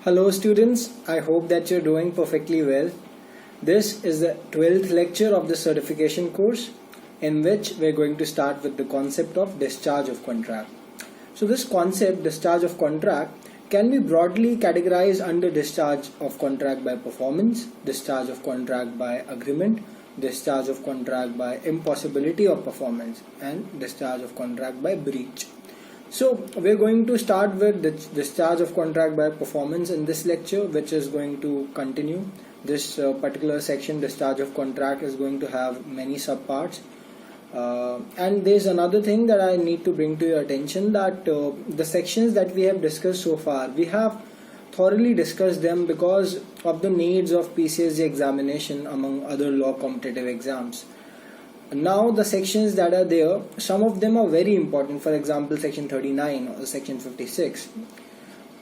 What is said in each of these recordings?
Hello students, I hope that you're doing perfectly well. This is the 12th lecture of the certification course in which we're going to start with the concept of discharge of contract. So this concept, discharge of contract, can be broadly categorized under discharge of contract by performance, discharge of contract by agreement, discharge of contract by impossibility of performance, and discharge of contract by breach. So we're going to start with the discharge of contract by performance in this lecture, which is going to continue. This particular section, discharge of contract, is going to have many subparts. And there's another thing that I need to bring to your attention, that the sections that we have discussed so far, we have thoroughly discussed them because of the needs of PCSG examination among other law competitive exams. Now the sections that are there, some of them are very important, for example section 39 or section 56.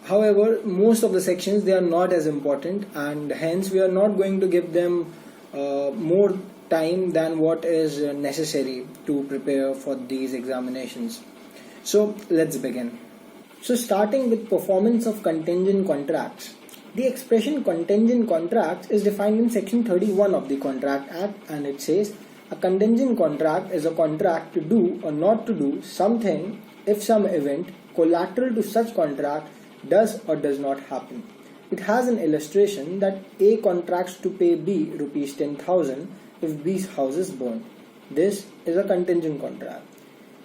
However, most of the sections, they are not as important, and hence we are not going to give them more time than what is necessary to prepare for these examinations. So let's begin. So starting with performance of contingent contracts. The expression contingent contracts is defined in section 31 of the Contract Act, and it says a contingent contract is a contract to do or not to do something if some event collateral to such contract does or does not happen. It has an illustration that A contracts to pay B rupees 10,000 if B's house is burned. This is a contingent contract.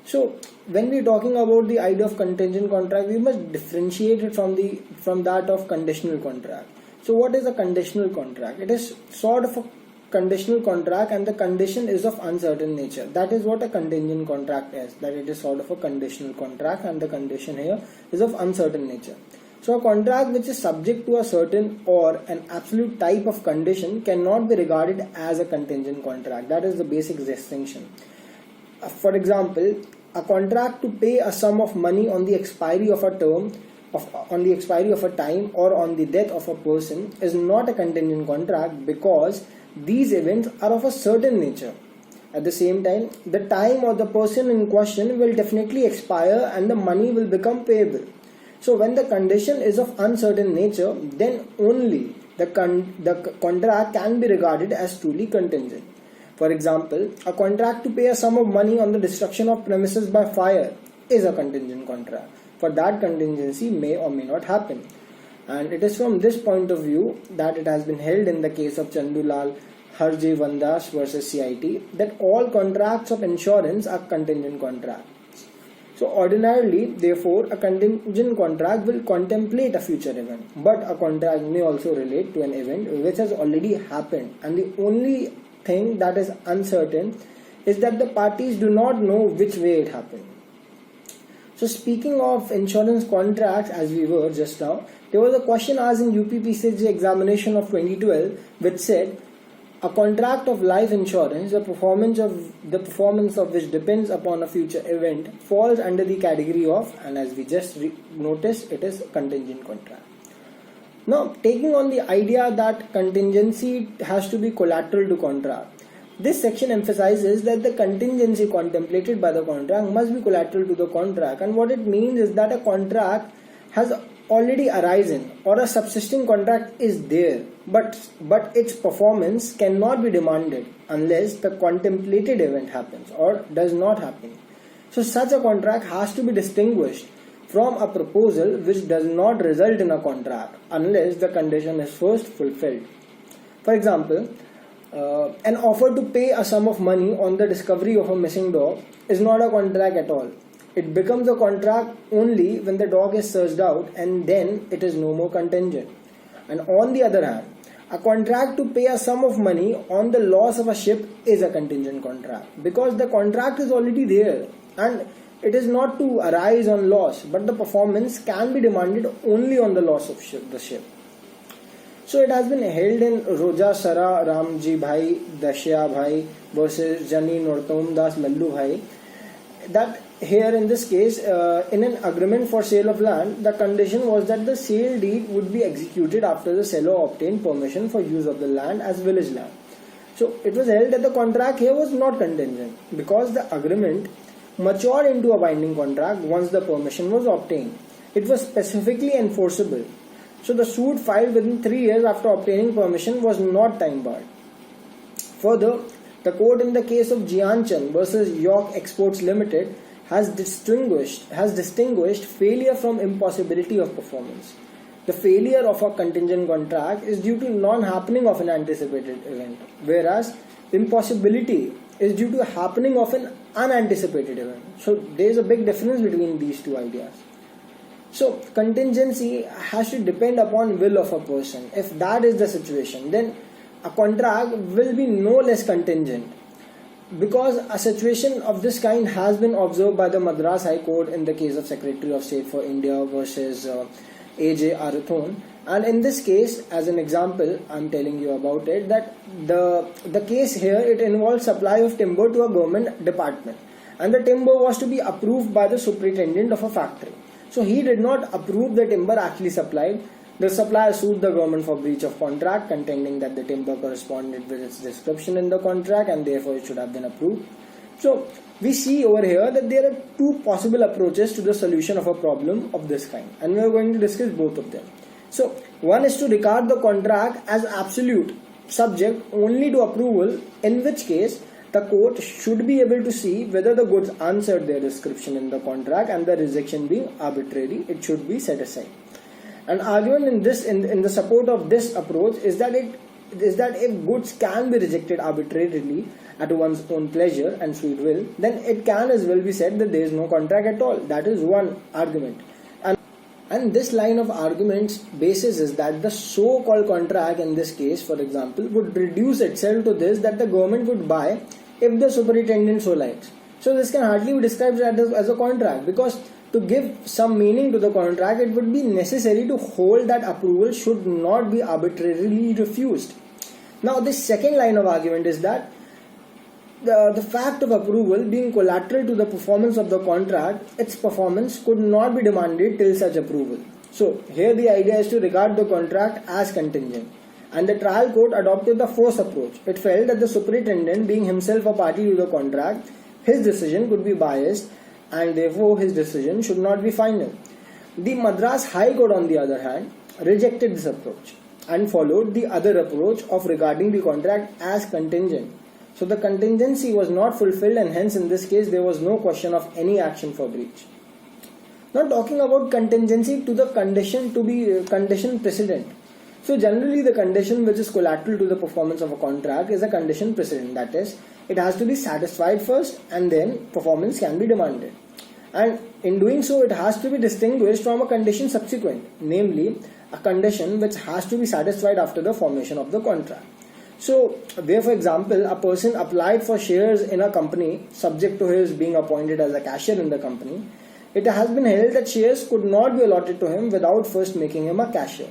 So when we are talking about the idea of contingent contract, we must differentiate it from that of conditional contract. So what is a conditional contract? It is sort of a conditional contract and the condition is of uncertain nature. That is what a contingent contract is, that it is sort of a conditional contract and the condition here is of uncertain nature. So a contract which is subject to a certain or an absolute type of condition cannot be regarded as a contingent contract. That is the basic distinction. For example, a contract to pay a sum of money on the expiry of a term, on the expiry of a time, or on the death of a person is not a contingent contract because these events are of a certain nature. At the same time, the time or the person in question will definitely expire and the money will become payable. So when the condition is of uncertain nature, then only the contract can be regarded as truly contingent. For example, a contract to pay a sum of money on the destruction of premises by fire is a contingent contract, for that contingency may or may not happen. And it is from this point of view that it has been held in the case of Chandulal Harji Vandas versus CIT that all contracts of insurance are contingent contracts. So ordinarily, therefore, a contingent contract will contemplate a future event, but a contract may also relate to an event which has already happened, and the only thing that is uncertain is that the parties do not know which way it happened. So speaking of insurance contracts, as we were just now, there was a question asked in UPPCG examination of 2012 which said a contract of life insurance, the performance of which depends upon a future event, falls under the category of, and as we just noticed, it is a contingent contract. Now, taking on the idea that contingency has to be collateral to contract, this section emphasizes that the contingency contemplated by the contract must be collateral to the contract, and what it means is that a contract has already arisen or a subsisting contract is there, but its performance cannot be demanded unless the contemplated event happens or does not happen. So such a contract has to be distinguished from a proposal which does not result in a contract unless the condition is first fulfilled. For example, an offer to pay a sum of money on the discovery of a missing dog is not a contract at all. It becomes a contract only when the dog is searched out, and then it is no more contingent. And on the other hand, a contract to pay a sum of money on the loss of a ship is a contingent contract because the contract is already there and it is not to arise on loss, but the performance can be demanded only on the loss of the ship. So it has been held in Roja Sara Ramji Bhai Dashya Bhai versus Jani Nortom Das Lallu Bhai that here in this case, in an agreement for sale of land, the condition was that the sale deed would be executed after the seller obtained permission for use of the land as village land. So it was held that the contract here was not contingent because the agreement matured into a binding contract once the permission was obtained. It was specifically enforceable. So the suit filed within 3 years after obtaining permission was not time barred. Further, the court in the case of Jianchan versus York Exports Limited has distinguished failure from impossibility of performance. The failure of a contingent contract is due to non-happening of an anticipated event, whereas impossibility is due to happening of an unanticipated event. So there is a big difference between these two ideas. So contingency has to depend upon will of a person. If that is the situation, then a contract will be no less contingent, because a situation of this kind has been observed by the Madras High Court in the case of Secretary of State for India versus A.J. Arathon. And in this case, as an example, I'm telling you about it, that the case here, it involves supply of timber to a government department, and the timber was to be approved by the superintendent of a factory. So he did not approve the timber actually supplied. The supplier sued the government for breach of contract, contending that the timber corresponded with its description in the contract and therefore it should have been approved. So we see over here that there are two possible approaches to the solution of a problem of this kind, and we are going to discuss both of them. So one is to regard the contract as absolute, subject only to approval, in which case the court should be able to see whether the goods answered their description in the contract, and the rejection being arbitrary, it should be set aside. An argument in the support of this approach is that if goods can be rejected arbitrarily at one's own pleasure and sweet will, then it can as well be said that there is no contract at all. That is one argument. And this line of argument's basis is that the so-called contract in this case, for example, would reduce itself to this, that the government would buy if the superintendent so likes. So this can hardly be described as a contract, because to give some meaning to the contract, it would be necessary to hold that approval should not be arbitrarily refused. Now this second line of argument is that the fact of approval being collateral to the performance of the contract, its performance could not be demanded till such approval. So here the idea is to regard the contract as contingent, and the trial court adopted the first approach. It felt that the superintendent, being himself a party to the contract, his decision could be biased and therefore his decision should not be final. The Madras High Court, on the other hand, rejected this approach and followed the other approach of regarding the contract as contingent. So the contingency was not fulfilled, and hence in this case there was no question of any action for breach. Now talking about contingency to the condition precedent. So generally the condition which is collateral to the performance of a contract is a condition precedent, that is, it has to be satisfied first and then performance can be demanded. And in doing so, it has to be distinguished from a condition subsequent, namely a condition which has to be satisfied after the formation of the contract. So where, for example, a person applied for shares in a company subject to his being appointed as a cashier in the company, it has been held that shares could not be allotted to him without first making him a cashier.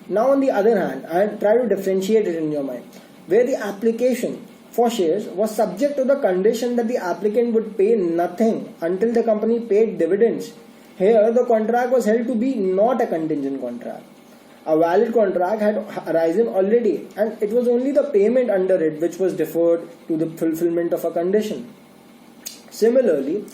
Now on the other hand, and try to differentiate it in your mind, where the application for shares was subject to the condition that the applicant would pay nothing until the company paid dividends. Here the contract was held to be not a contingent contract. A valid contract had arisen already, and it was only the payment under it which was deferred to the fulfillment of a condition. Similarly,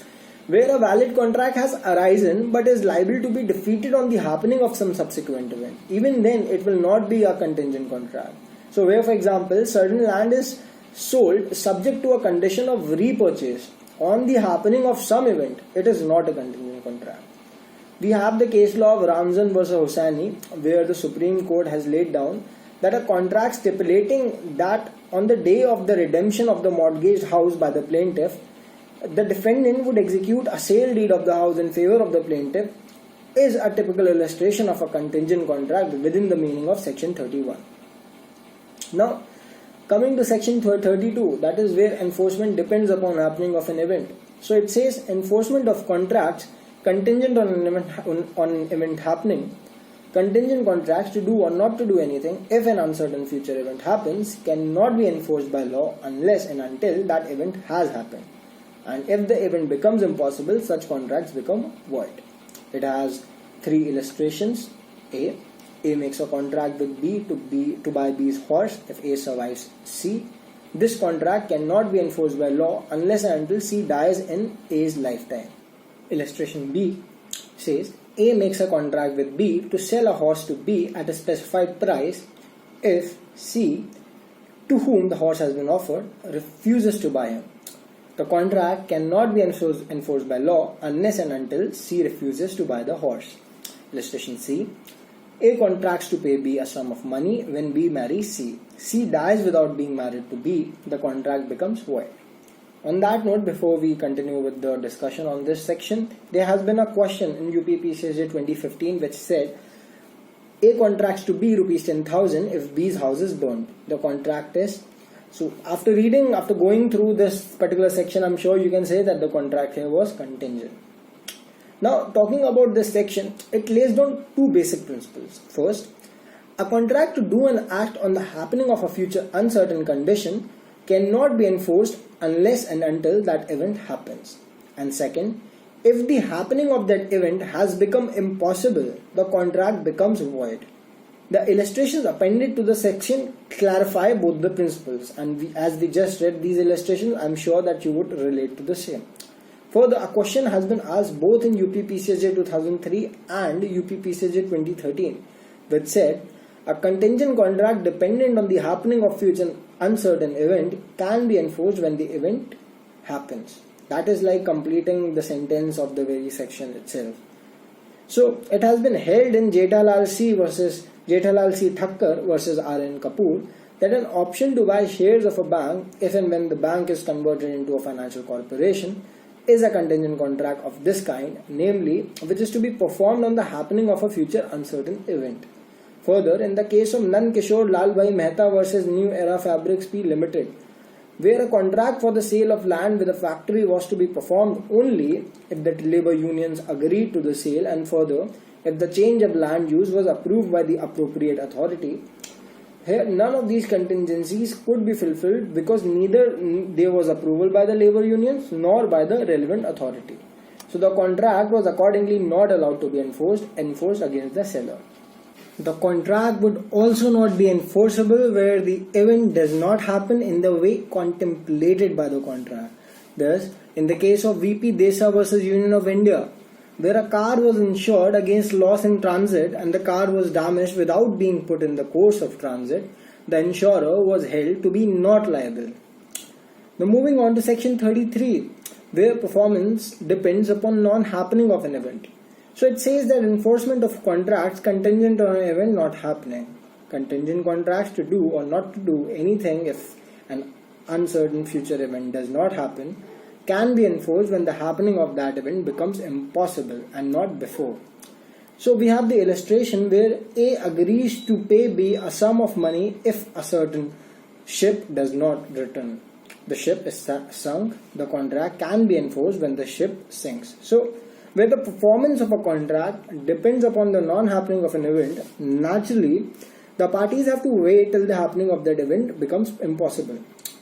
where a valid contract has arisen but is liable to be defeated on the happening of some subsequent event, even then it will not be a contingent contract. So where, for example, certain land is sold subject to a condition of repurchase on the happening of some event, it is not a contingent contract. We have the case law of Ramzan versus Hosseini, where the Supreme Court has laid down that a contract stipulating that on the day of the redemption of the mortgaged house by the plaintiff, the defendant would execute a sale deed of the house in favor of the plaintiff is a typical illustration of a contingent contract within the meaning of section 31. Now, coming to section 32, that is where enforcement depends upon happening of an event. So it says enforcement of contracts contingent on an event happening. Contingent contracts to do or not to do anything if an uncertain future event happens cannot be enforced by law unless and until that event has happened. And if the event becomes impossible, such contracts become void. It has three illustrations. A makes a contract with B to buy B's horse if A survives C. This contract cannot be enforced by law unless and until C dies in A's lifetime. Illustration B says A makes a contract with B to sell a horse to B at a specified price if C, to whom the horse has been offered, refuses to buy him. The contract cannot be enforced by law unless and until C refuses to buy the horse. Illustration C. A contracts to pay B a sum of money when B marries C. C dies without being married to B. The contract becomes void. On that note, before we continue with the discussion on this section, there has been a question in UPPCJ 2015 which said A contracts to B rupees 10,000 if B's house is burned. The contract is, so after going through this particular section, I'm sure you can say that the contract here was contingent. Now, talking about this section, it lays down two basic principles. First, a contract to do an act on the happening of a future uncertain condition cannot be enforced unless and until that event happens. And second, if the happening of that event has become impossible, the contract becomes void. The illustrations appended to the section clarify both the principles, and as we just read these illustrations, I'm sure that you would relate to the same. Further, a question has been asked both in UPPCJ 2003 and UPPCJ 2013, which said, a contingent contract dependent on the happening of future uncertain event can be enforced when the event happens. That is like completing the sentence of the very section itself. So, it has been held in Jethalal C Thakkar versus R.N. Kapoor that an option to buy shares of a bank if and when the bank is converted into a financial corporation is a contingent contract of this kind, namely, which is to be performed on the happening of a future uncertain event. Further, in the case of Nand Kishore Lalbhai Mehta versus New Era Fabrics P Limited, where a contract for the sale of land with a factory was to be performed only if the labor unions agreed to the sale, and further, if the change of land use was approved by the appropriate authority. Here, none of these contingencies could be fulfilled because neither there was approval by the labor unions nor by the relevant authority. So the contract was accordingly not allowed to be enforced against the seller. The contract would also not be enforceable where the event does not happen in the way contemplated by the contract. Thus, in the case of VP Desa versus Union of India, where a car was insured against loss in transit and the car was damaged without being put in the course of transit, the insurer was held to be not liable. Now moving on to section 33, where performance depends upon non-happening of an event. So it says that enforcement of contracts contingent on an event not happening. Contingent contracts to do or not to do anything if an uncertain future event does not happen can be enforced when the happening of that event becomes impossible and not before. So we have the illustration where A agrees to pay B a sum of money if a certain ship does not return. The ship is sunk. The contract can be enforced when the ship sinks. So where the performance of a contract depends upon the non-happening of an event, naturally the parties have to wait till the happening of that event becomes impossible.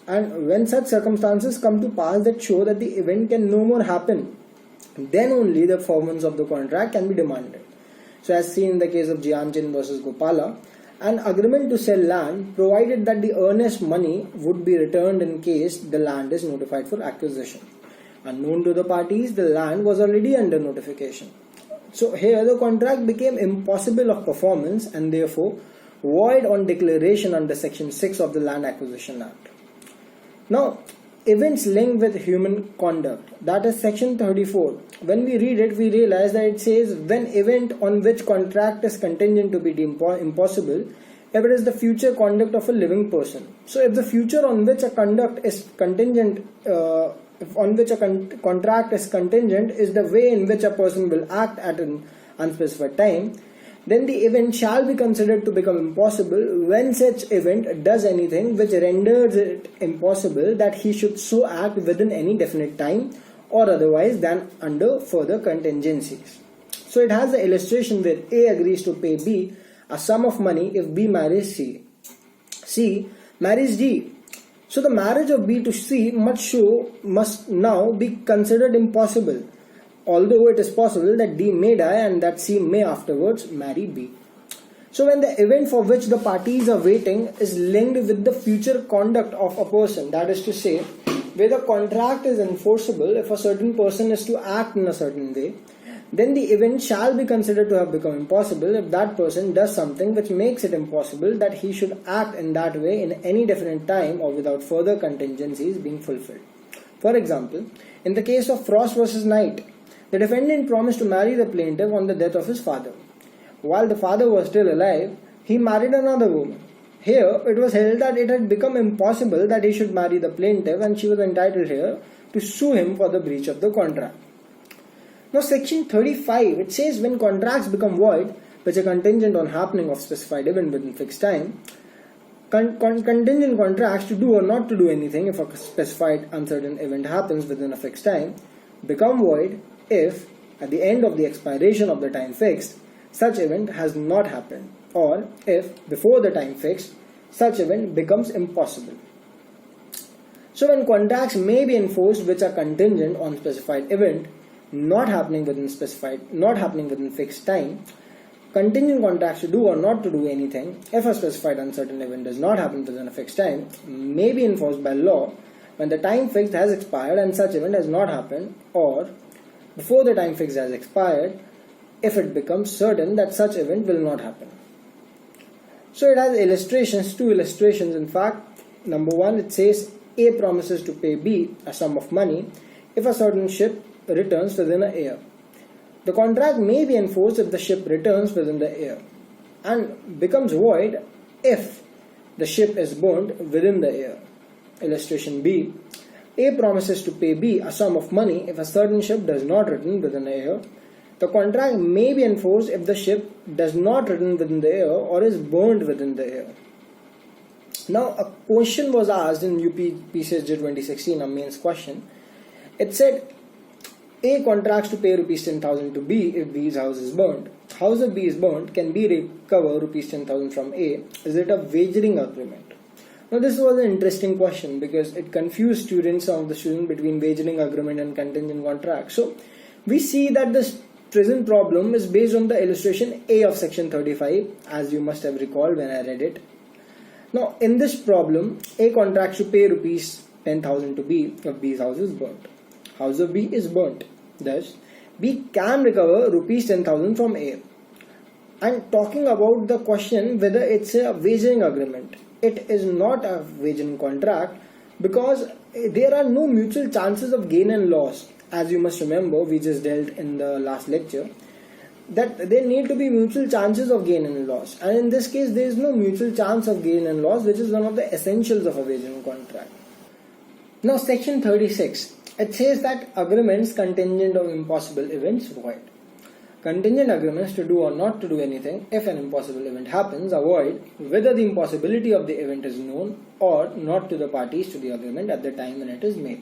And when such circumstances come to pass that show that the event can no more happen, then only the performance of the contract can be demanded. So as seen in the case of Jianchin versus Gopala, an agreement to sell land provided that the earnest money would be returned in case the land is notified for acquisition. Unknown to the parties, the land was already under notification. So here the contract became impossible of performance and therefore void on declaration under section 6 of the Land Acquisition Act. Now, events linked with human conduct, that is section 34. When we read it, we realize that it says when event on which contract is contingent to be impossible, if it is the future conduct of a living person. So if the future on which a conduct is contingent, contract is contingent is the way in which a person will act at an unspecified time, then the event shall be considered to become impossible when such event does anything which renders it impossible that he should so act within any definite time or otherwise than under further contingencies. So it has the illustration where A agrees to pay B a sum of money if B marries C. C marries D. So the marriage of B to C must now be considered impossible, although it is possible that D may die and that C may afterwards marry B. So when the event for which the parties are waiting is linked with the future conduct of a person, that is to say, where the contract is enforceable if a certain person is to act in a certain way, then the event shall be considered to have become impossible if that person does something which makes it impossible that he should act in that way in any definite time or without further contingencies being fulfilled. For example, in the case of Frost versus Knight, the defendant promised to marry the plaintiff on the death of his father. While the father was still alive, he married another woman. Here, it was held that it had become impossible that he should marry the plaintiff, and she was entitled here to sue him for the breach of the contract. Now, section 35, it says when contracts become void, which are contingent on happening of specified event within fixed time, contingent contracts to do or not to do anything if a specified uncertain event happens within a fixed time become void if, at the end of the expiration of the time fixed, such event has not happened, or if, before the time fixed, such event becomes impossible. So when contracts may be enforced which are contingent on specified event not happening within fixed time, contingent contracts to do or not to do anything if a specified uncertain event does not happen within a fixed time may be enforced by law when the time fixed has expired and such event has not happened, or before the time fixed has expired if it becomes certain that such event will not happen. So it has illustrations, two illustrations in fact. Number one, it says A promises to pay B a sum of money if a certain ship returns within a year. The contract may be enforced if the ship returns within the year and becomes void if the ship is burnt within the year. Illustration B. A promises to pay B a sum of money if a certain ship does not return within a year. The contract may be enforced if the ship does not return within the year or is burned within the year. Now, a question was asked in UP PCSJ 2016, a mains question. It said, A contracts to pay rupees 10,000 to B if B's house is burnt. House of B is burnt, can B recover rupees 10,000 from A? Is it a wagering agreement? Now, this was an interesting question because it confused some of the students between wagering agreement and contingent contract. So, we see that this present problem is based on the illustration A of section 35, as you must have recalled when I read it. Now, in this problem, A contracts to pay rupees 10,000 to B if B's house is burnt. House of B is burnt. Thus, B can recover rupees 10,000 from A. And talking about the question whether it's a wagering agreement, it is not a wagering contract because there are no mutual chances of gain and loss. As you must remember, we just dealt in the last lecture that there need to be mutual chances of gain and loss, and in this case there is no mutual chance of gain and loss, which is one of the essentials of a wagering contract. Now, section 36, it says that agreements contingent on impossible events void. Contingent agreements to do or not to do anything if an impossible event happens are void whether the impossibility of the event is known or not to the parties to the agreement at the time when it is made.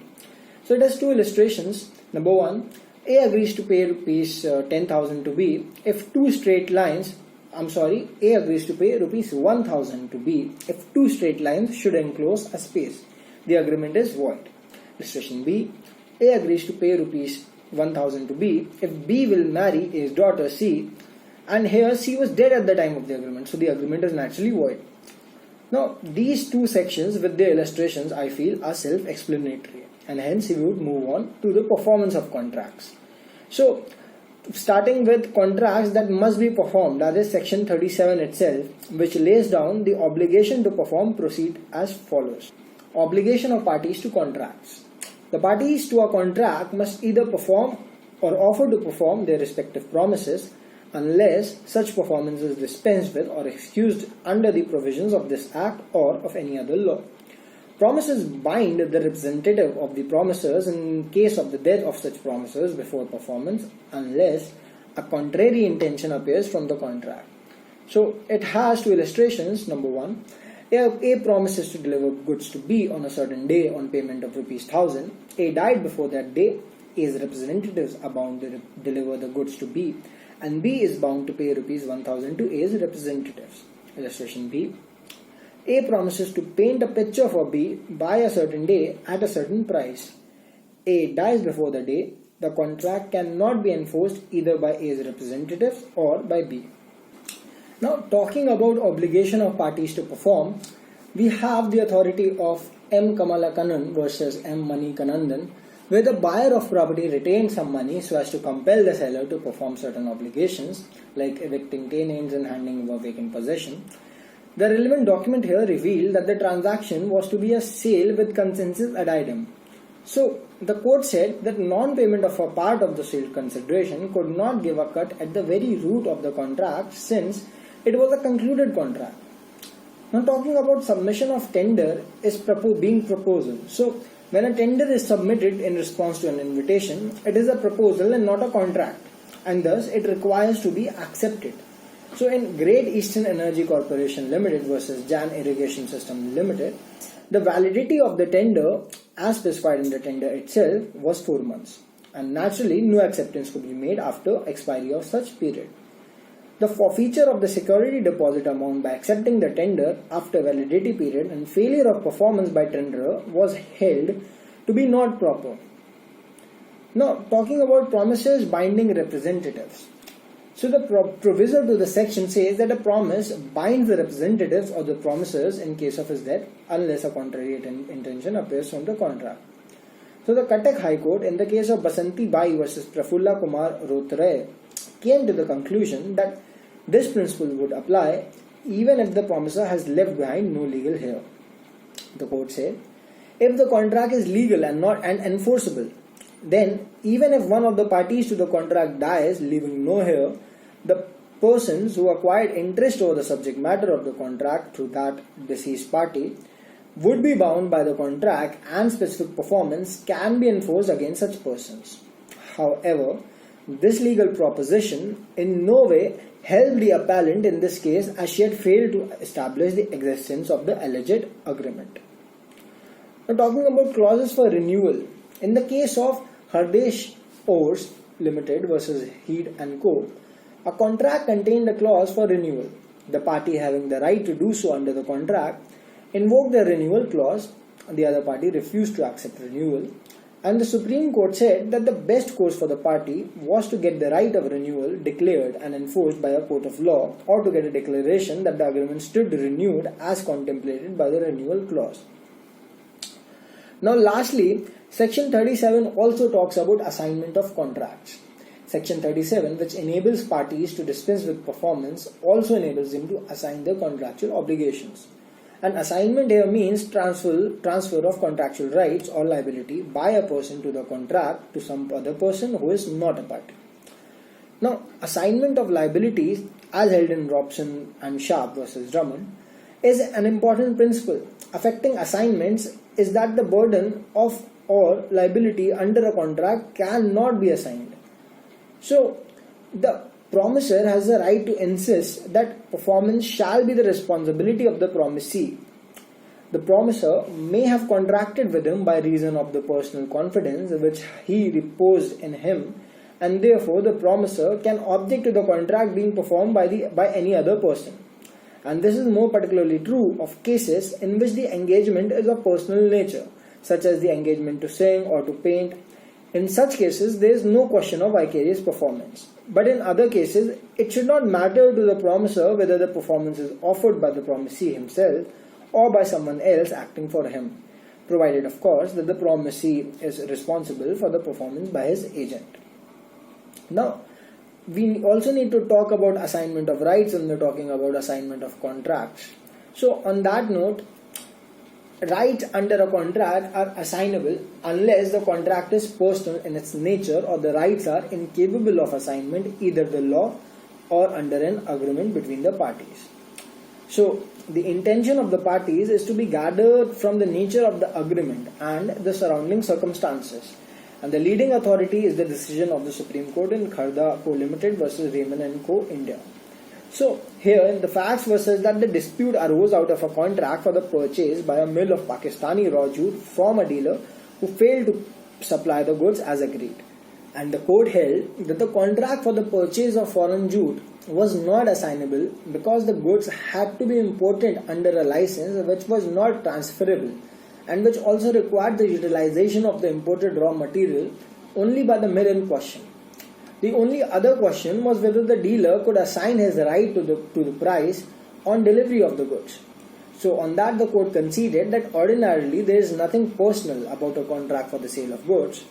So it has two illustrations. Number one, A agrees to pay rupees 10,000 to B if A agrees to pay rupees 1,000 to B if two straight lines should enclose a space. The agreement is void. Illustration B, A agrees to pay rupees 1,000 to B if B will marry his daughter C, and here C was dead at the time of the agreement, so the agreement is naturally void. Now, these two sections with their illustrations I feel are self-explanatory, and hence we would move on to the performance of contracts. So, starting with contracts that must be performed, that is section 37 itself, which lays down the obligation to perform, proceed as follows. Obligation of parties to contracts. The parties to a contract must either perform or offer to perform their respective promises unless such performance is dispensed with or excused under the provisions of this Act or of any other law. Promises bind the representative of the promisers in case of the death of such promisers before performance unless a contrary intention appears from the contract. So it has two illustrations. Number one, A promises to deliver goods to B on a certain day on payment of rupees 1,000. A died before that day. A's representatives are bound to deliver the goods to B, and B is bound to pay rupees 1,000 to A's representatives. Illustration B. A promises to paint a picture for B by a certain day at a certain price. A dies before the day. The contract cannot be enforced either by A's representatives or by B. Now, talking about obligation of parties to perform, we have the authority of M. Kamalakanan versus M. Manikanandan, where the buyer of property retained some money so as to compel the seller to perform certain obligations like evicting tenants and handing over vacant possession. The relevant document here revealed that the transaction was to be a sale with consensus ad idem. So, the court said that non-payment of a part of the sale consideration could not give a cut at the very root of the contract since it was a concluded contract. Now, talking about submission of tender is being proposal. So, when a tender is submitted in response to an invitation, it is a proposal and not a contract, and thus it requires to be accepted. So, in Great Eastern Energy Corporation Limited versus Jan Irrigation System Limited, the validity of the tender as specified in the tender itself was 4 months, and naturally no acceptance could be made after expiry of such period. The forfeiture of the security deposit amount by accepting the tender after validity period and failure of performance by tenderer was held to be not proper. Now, talking about promises binding representatives. So the proviso to the section says that a promise binds the representatives of the promisers in case of his death unless a contrary intention appears from the contract. So the Cuttack High Court in the case of Basanti Bai versus Prafulla Kumar Rotre came to the conclusion that this principle would apply even if the promiser has left behind no legal heir. The court said, if the contract is legal and enforceable, then even if one of the parties to the contract dies leaving no heir, the persons who acquired interest over the subject matter of the contract through that deceased party would be bound by the contract, and specific performance can be enforced against such persons. However, this legal proposition in no way helped the appellant in this case, as she had failed to establish the existence of the alleged agreement. Now, talking about clauses for renewal, in the case of Hardesh Ores Limited versus Heed and Co., a contract contained a clause for renewal. The party having the right to do so under the contract invoked the renewal clause. The other party refused to accept renewal, and the Supreme Court said that the best course for the party was to get the right of renewal declared and enforced by a court of law, or to get a declaration that the agreement stood renewed as contemplated by the renewal clause. Now, lastly, Section 37 also talks about assignment of contracts. Section 37, which enables parties to dispense with performance, also enables them to assign their contractual obligations. An assignment here means transfer of contractual rights or liability by a person to the contract to some other person who is not a party. Now, assignment of liabilities, as held in Robson and Sharp versus Drummond, is an important principle. Affecting assignments is that the burden of or liability under a contract cannot be assigned. So, the promisor has the right to insist that performance shall be the responsibility of the promisee. The promisor may have contracted with him by reason of the personal confidence which he reposed in him, and therefore the promisor can object to the contract being performed by any other person. And this is more particularly true of cases in which the engagement is of personal nature, such as the engagement to sing or to paint. In such cases, there is no question of vicarious performance. But in other cases, it should not matter to the promisor whether the performance is offered by the promisee himself or by someone else acting for him, provided, of course, that the promisee is responsible for the performance by his agent. Now, we also need to talk about assignment of rights when we're talking about assignment of contracts. So, on that note, rights under a contract are assignable unless the contract is personal in its nature or the rights are incapable of assignment either the law or under an agreement between the parties. So, the intention of the parties is to be gathered from the nature of the agreement and the surrounding circumstances. And the leading authority is the decision of the Supreme Court in Kharda Co. Limited versus Raymond & Co. India. So, here the facts were such that the dispute arose out of a contract for the purchase by a mill of Pakistani raw jute from a dealer who failed to supply the goods as agreed. And the court held that the contract for the purchase of foreign jute was not assignable because the goods had to be imported under a license which was not transferable and which also required the utilization of the imported raw material only by the mill in question. The only other question was whether the dealer could assign his right to the price on delivery of the goods. So on that the court conceded that ordinarily there is nothing personal about a contract for the sale of goods.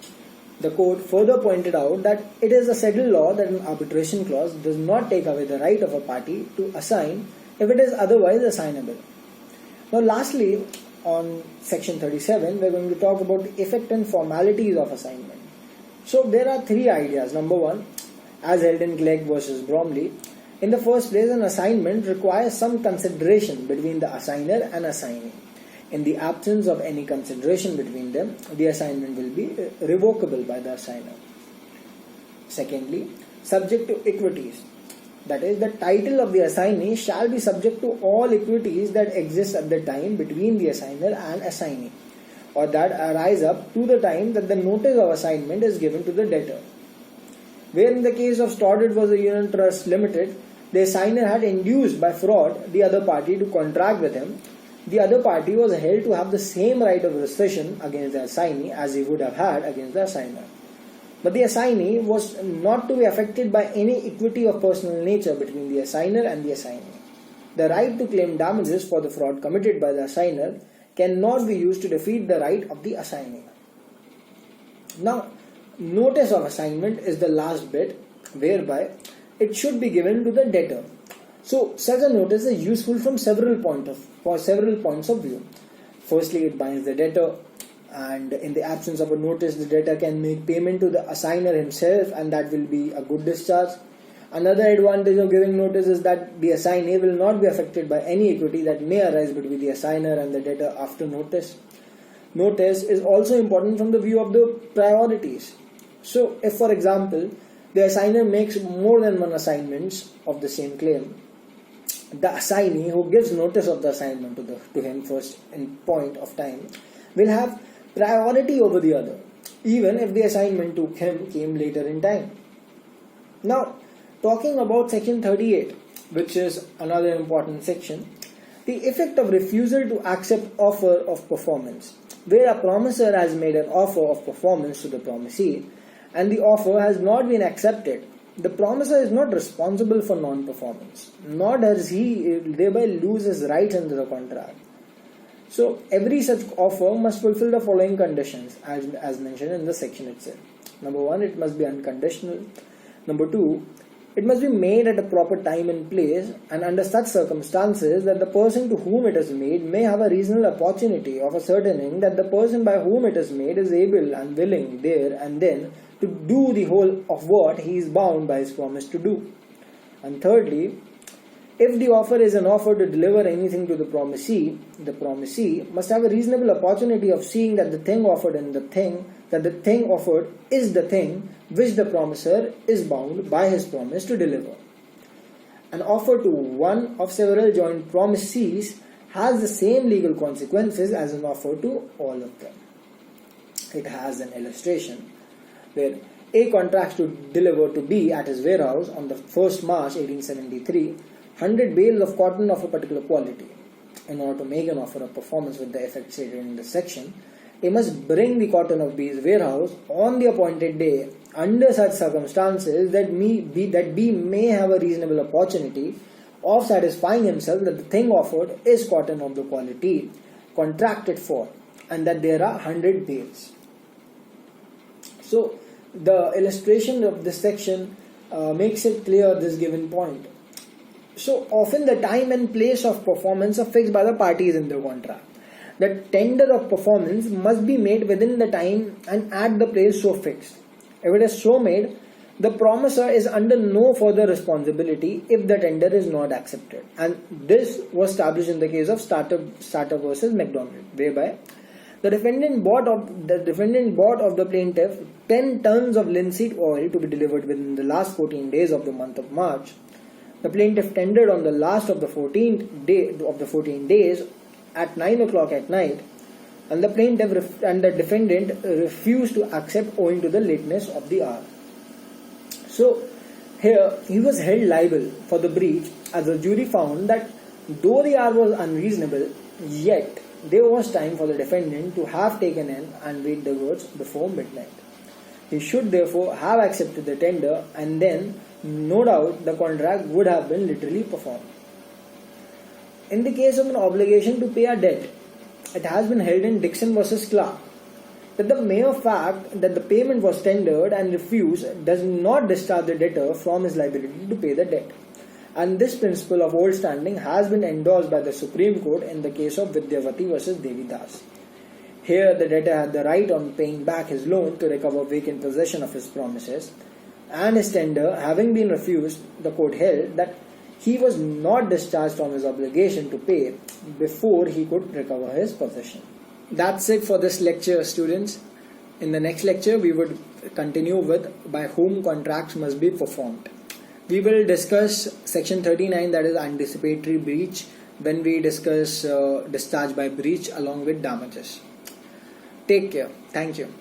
The court further pointed out that it is a settled law that an arbitration clause does not take away the right of a party to assign if it is otherwise assignable. Now lastly, on section 37, we are going to talk about the effect and formalities of assignment. So there are three ideas. Number one, as held in Clegg versus Bromley, in the first place, an assignment requires some consideration between the assigner and assignee. In the absence of any consideration between them, the assignment will be revocable by the assigner. Secondly, subject to equities. That is, the title of the assignee shall be subject to all equities that exist at the time between the assigner and assignee, or that arise up to the time that the notice of assignment is given to the debtor. Where in the case of Stoddard vs. Union Trust Limited, the assigner had induced by fraud the other party to contract with him, the other party was held to have the same right of rescission against the assignee as he would have had against the assigner. But the assignee was not to be affected by any equity of personal nature between the assigner and the assignee. The right to claim damages for the fraud committed by the assigner cannot be used to defeat the right of the assignee. Now, notice of assignment is the last bit, whereby it should be given to the debtor. So, such a notice is useful from several points of view. Firstly, it binds the debtor, and in the absence of a notice, the debtor can make payment to the assigner himself, and that will be a good discharge. Another advantage of giving notice is that the assignee will not be affected by any equity that may arise between the assigner and the debtor after notice. Notice is also important from the view of the priorities. So, if for example, the assigner makes more than one assignments of the same claim, the assignee who gives notice of the assignment to him first in point of time will have priority over the other, even if the assignment to him came later in time. Now, talking about section 38, which is another important section, the effect of refusal to accept offer of performance, where a promisor has made an offer of performance to the promisee and the offer has not been accepted, the promisor is not responsible for non-performance, nor does he thereby lose his rights under the contract. So, every such offer must fulfill the following conditions as mentioned in the section itself. Number one, it must be unconditional. Number two, it must be made at a proper time and place and under such circumstances that the person to whom it is made may have a reasonable opportunity of ascertaining that the person by whom it is made is able and willing there and then to do the whole of what he is bound by his promise to do. And thirdly, if the offer is an offer to deliver anything to the promisee must have a reasonable opportunity of seeing that the thing offered and the thing offered is the thing which the promisor is bound by his promise to deliver. An offer to one of several joint promisees has the same legal consequences as an offer to all of them. It has an illustration where A contracts to deliver to B at his warehouse on the 1st March 1873 100 bales of cotton of a particular quality. In order to make an offer of performance with the effect stated in this section, he must bring the cotton of B's warehouse on the appointed day under such circumstances that B may have a reasonable opportunity of satisfying himself that the thing offered is cotton of the quality contracted for and that there are 100 bales. So, the illustration of this section makes it clear this given point. So, often the time and place of performance are fixed by the parties in the contract. The tender of performance must be made within the time and at the place so fixed. If it is so made, the promisor is under no further responsibility if the tender is not accepted. And this was established in the case of Starter versus McDonald, whereby the defendant bought of the plaintiff 10 tons of linseed oil to be delivered within the last 14 days of the month of March. The plaintiff tendered on the last of the 14 days at 9 o'clock at night, and the plaintiff and the defendant refused to accept owing to the lateness of the hour. So, here he was held liable for the breach as the jury found that though the hour was unreasonable, yet there was time for the defendant to have taken in and weighed the goods before midnight. He should therefore have accepted the tender, and then no doubt the contract would have been literally performed. In the case of an obligation to pay a debt, it has been held in Dixon versus Clark that the mere fact that the payment was tendered and refused does not discharge the debtor from his liability to pay the debt. And this principle of old standing has been endorsed by the Supreme Court in the case of Vidyavati versus Devidas. Here, the debtor had the right on paying back his loan to recover vacant possession of his promises, and his tender having been refused, the court held that he was not discharged from his obligation to pay before he could recover his possession. That's it for this lecture, students. In the next lecture, we would continue with by whom contracts must be performed. We will discuss section 39, that is anticipatory breach, when we discuss discharge by breach along with damages. Take care. Thank you.